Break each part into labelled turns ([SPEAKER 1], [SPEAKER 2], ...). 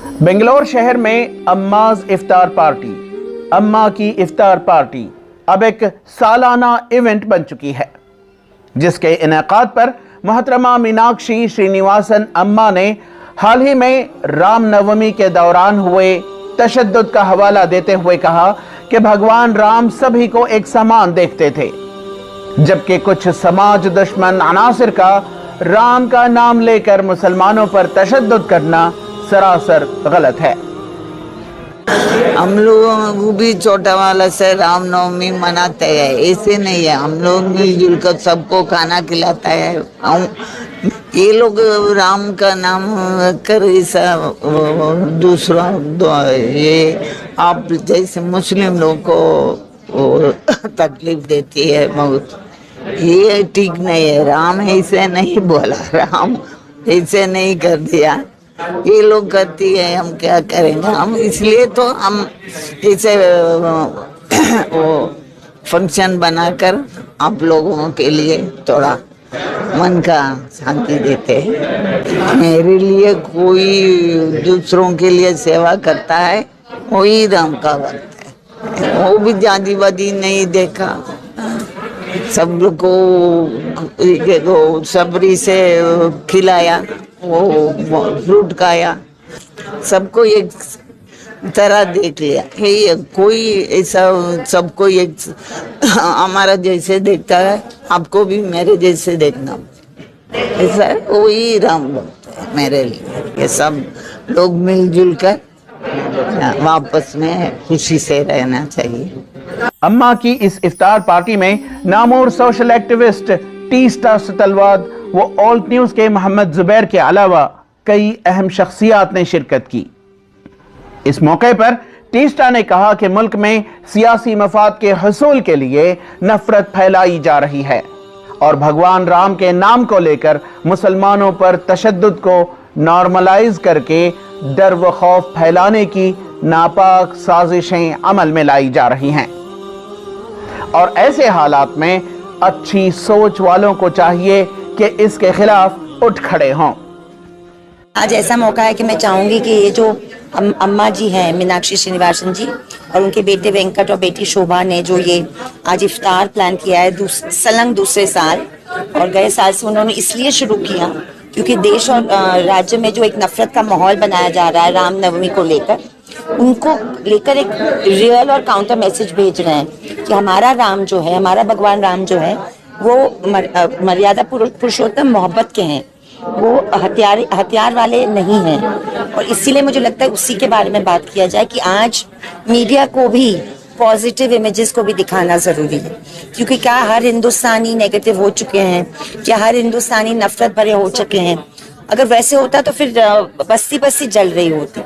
[SPEAKER 1] बेंगलोर शहर में अम्माज इफ्तार पार्टी, अम्मा की इफ्तार पार्टी अब एक सालाना इवेंट बन चुकी है, जिसके इनेकाद पर मोहतरमा मीनाक्षी श्रीनिवासन अम्मा ने हाल ही में रामनवमी के दौरान हुए तशद्दुद का हवाला देते हुए कहा कि भगवान राम सभी को एक समान देखते थे, जबकि कुछ समाज दुश्मन अनासिर का राम का नाम लेकर मुसलमानों पर तशद्दुद करना सरासर गलत है।
[SPEAKER 2] हम लोग भी छोटा वाला से रामनवमी मनाते हैं, ऐसे नहीं है। हम लोग मिलजुल कर सबको खाना खिलाता है। ये लोग राम का नाम कर ऐसा दूसरा ये आप जैसे मुस्लिम लोग को तकलीफ देती है बहुत, ये ठीक नहीं है। राम ऐसे नहीं बोला, राम ऐसे नहीं कर दिया, ये लोग करती है, हम क्या करेंगे। हम इसलिए तो हम ऐसे वो फंक्शन बनाकर आप लोगों के लिए थोड़ा मन का शांति देते हैं। मेरे लिए कोई दूसरों के लिए सेवा करता है वही राम का भक्त है। वो भी जातिवादी नहीं देखा, सब को सबरी से खिलाया, वो फ्रूट खाया, सबको एक तरह देख लिया। ये कोई ऐसा सबको एक हमारा जैसे देखता है, आपको भी मेरे जैसे देखना, ऐसा वही राम भक्त है मेरे लिए। ये सब लोग मिलजुल कर वापस में खुशी से रहना चाहिए।
[SPEAKER 1] अम्मा की इस इफ्तार पार्टी में नामूर सोशल एक्टिविस्ट टीस्टा सतलवाद व ऑल्ट न्यूज के मोहम्मद जुबैर के अलावा कई अहम शख्सियात ने शिरकत की। इस मौके पर टीस्टा ने कहा कि मुल्क में सियासी मफाद के हसूल के लिए नफरत फैलाई जा रही है और भगवान राम के नाम को लेकर मुसलमानों पर तशद्दुद को नॉर्मलाइज करके डर व खौफ फैलाने की नापाक साजिशें अमल में लाई जा रही हैं और ऐसे हालात में अच्छी सोच वालों को चाहिए कि इसके खिलाफ उठ खड़े हों।
[SPEAKER 3] आज ऐसा मौका है कि मैं चाहूंगी कि ये जो अम्मा जी हैं मीनाक्षी श्रीनिवासन जी और उनके बेटे वेंकट और बेटी शोभा ने जो ये आज इफ्तार प्लान किया है सलंग दूसरे साल, और गए साल से उन्होंने इसलिए शुरू किया क्योंकि देश और राज्य में जो एक नफरत का माहौल बनाया जा रहा है रामनवमी को लेकर, उनको लेकर एक रियल और काउंटर मैसेज भेज रहे हैं कि हमारा राम जो है, हमारा भगवान राम जो है वो मर्यादा पुरुषोत्तम मोहब्बत के हैं, वो हथियार वाले नहीं हैं। और इसीलिए मुझे लगता है उसी के बारे में बात किया जाए कि आज मीडिया को भी पॉजिटिव इमेजेस को भी दिखाना जरूरी है, क्योंकि क्या हर हिंदुस्तानी नेगेटिव हो चुके हैं, क्या हर हिंदुस्तानी नफरत भरे हो चुके हैं? अगर वैसे होता तो फिर बस्ती बस्ती जल रही होती।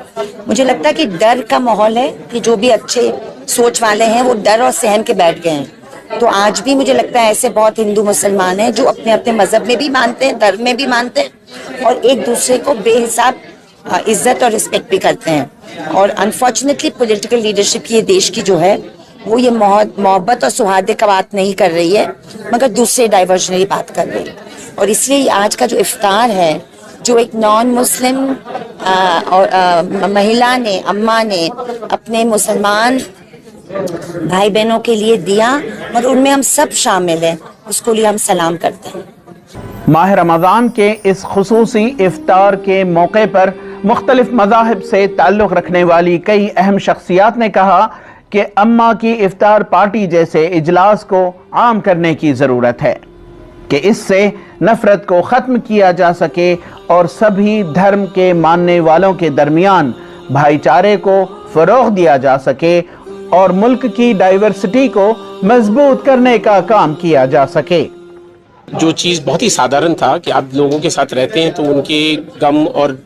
[SPEAKER 3] मुझे लगता है कि डर का माहौल है कि जो भी अच्छे सोच वाले हैं वो डर और सहम के बैठ गए हैं। तो आज भी मुझे लगता है ऐसे बहुत हिंदू मुसलमान हैं जो अपने अपने मजहब में भी मानते हैं, धर्म में भी मानते हैं और एक दूसरे को बेहिसाब इज्जत और रिस्पेक्ट भी करते हैं। और अनफॉर्चुनेटली पॉलिटिकल लीडरशिप ये देश की जो है वो ये मोहब्बत और सौहार्द का बात नहीं कर रही है, मगर दूसरे डाइवर्जनरी बात कर रही है। और इसलिए आज का जो इफ्तार है, जो एक नॉन मुस्लिम और महिला ने, अम्मा ने अपने मुसलमान भाई बहनों के लिए दिया, और उनमें हम सब शामिल हैं, उसको लिए हम सलाम करते हैं।
[SPEAKER 1] माह रमज़ान के इस खुसूसी इफ्तार के मौके पर मुख्तलिफ मज़ाहिब से ताल्लुक़ रखने वाली कई अहम शख्सियात ने कहा कि अम्मा की इफ्तार पार्टी जैसे इजलास को आम करने की ज़रूरत है कि इससे नफरत को ख़त्म किया जा सके और सभी धर्म के मानने वालों के दरमियान भाईचारे को फ़रोग़ दिया जा सके और मुल्क की डाइवर्सिटी को मजबूत करने का काम किया जा सके।
[SPEAKER 4] जो चीज़ बहुत ही साधारण था कि आप लोगों के साथ रहते हैं तो उनके गम और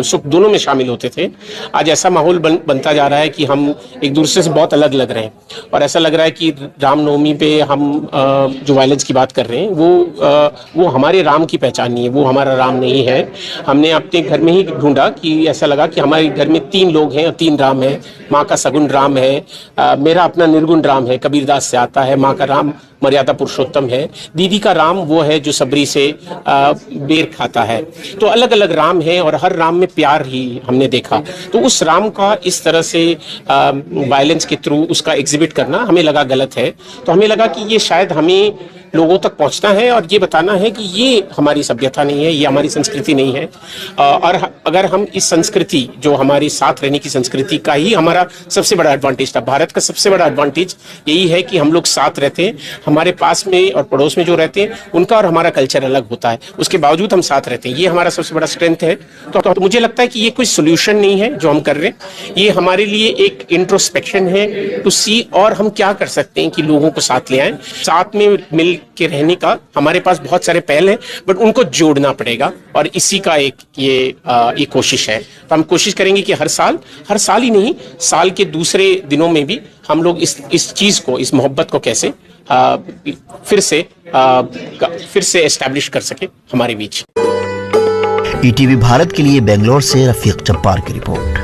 [SPEAKER 4] सुख दोनों में शामिल होते थे, आज ऐसा माहौल बनता जा रहा है कि हम एक दूसरे से बहुत अलग लग रहे हैं और ऐसा लग रहा है कि रामनवमी पे हम जो वायलेंस की बात कर रहे हैं वो हमारे राम की पहचान नहीं है, वो हमारा राम नहीं है। हमने अपने घर में ही ढूंढा कि ऐसा लगा कि हमारे घर में 3 लोग हैं और 3 राम हैं। माँ का सगुण राम है, मेरा अपना निर्गुण राम है, कबीरदास से आता है। माँ का राम मर्यादा पुरुषोत्तम है, दीदी का राम वो है जो सबरी से बेर खाता है। तो अलग अलग राम है और हर राम में प्यार ही हमने देखा। तो उस राम का इस तरह से वायलेंस के थ्रू उसका एग्जिबिट करना हमें लगा गलत है। तो हमें लगा कि ये शायद हमें लोगों तक पहुंचना है और ये बताना है कि ये हमारी सभ्यता नहीं है, ये हमारी संस्कृति नहीं है। और अगर हम इस संस्कृति जो हमारी साथ रहने की संस्कृति का ही हमारा सबसे बड़ा एडवांटेज था, भारत का सबसे बड़ा एडवांटेज यही है कि हम लोग साथ रहते हैं, हमारे पास में और पड़ोस में जो रहते हैं उनका और हमारा कल्चर अलग होता है, उसके बावजूद हम साथ रहते हैं, ये हमारा सबसे बड़ा स्ट्रेंथ है। तो मुझे लगता है कि ये कोई सोल्यूशन नहीं है जो हम कर रहे हैं, ये हमारे लिए एक इंट्रोस्पेक्शन है टू सी और हम क्या कर सकते हैं कि लोगों को साथ ले आए, साथ में मिल के रहने का हमारे पास बहुत सारे पहल हैं, बट उनको जोड़ना पड़ेगा और इसी का एक कोशिश है। तो हम कोशिश करेंगे कि हर साल ही नहीं, साल के दूसरे दिनों में भी हम लोग इस चीज को, इस मोहब्बत को कैसे फिर से एस्टैब्लिश कर सके हमारे बीच।
[SPEAKER 5] ईटीवी भारत के लिए बेंगलोर से रफीक जब्बार की रिपोर्ट।